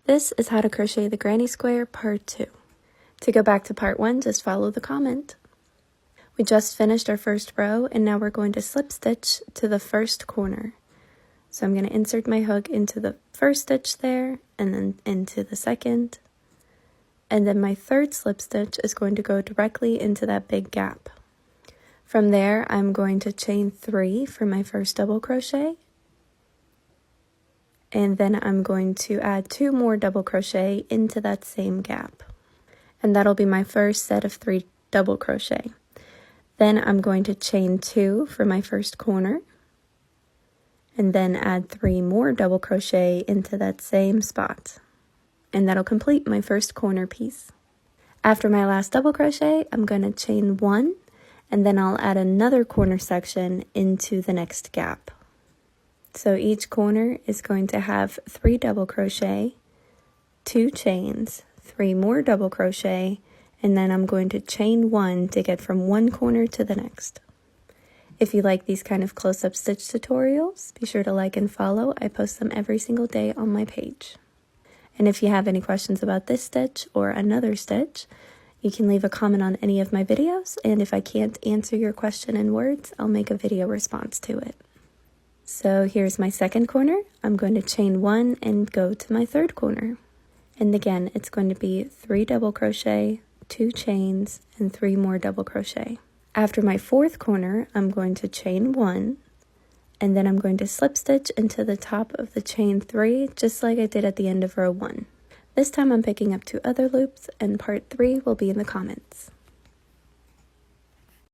This is how to crochet the granny square part 2. To go back to part 1, just follow the comment. We just finished our first row and now we're going to slip stitch to the first corner. So I'm going to insert my hook into the first stitch there and then into the second. And then my third slip stitch is going to go directly into that big gap. From there, I'm going to chain 3 for my first double crochet. And then I'm going to add 2 more double crochet into that same gap. And that'll be my first set of 3 double crochet. Then I'm going to chain 2 for my first corner. And then add 3 more double crochet into that same spot. And that'll complete my first corner piece. After my last double crochet, I'm going to chain 1, and then I'll add another corner section into the next gap. So each corner is going to have 3 double crochet, 2 chains, 3 more double crochet, and then I'm going to chain 1 to get from one corner to the next. If you like these kind of close-up stitch tutorials, be sure to like and follow. I post them every single day on my page. And if you have any questions about this stitch or another stitch, you can leave a comment on any of my videos, and if I can't answer your question in words, I'll make a video response to it. So here's my second corner. I'm going to chain 1 and go to my third corner. And again, it's going to be 3 double crochet, 2 chains, and 3 more double crochet. After my fourth corner, I'm going to chain 1, and then I'm going to slip stitch into the top of the chain 3, just like I did at the end of row 1. This time I'm picking up 2 other loops, and part 3 will be in the comments.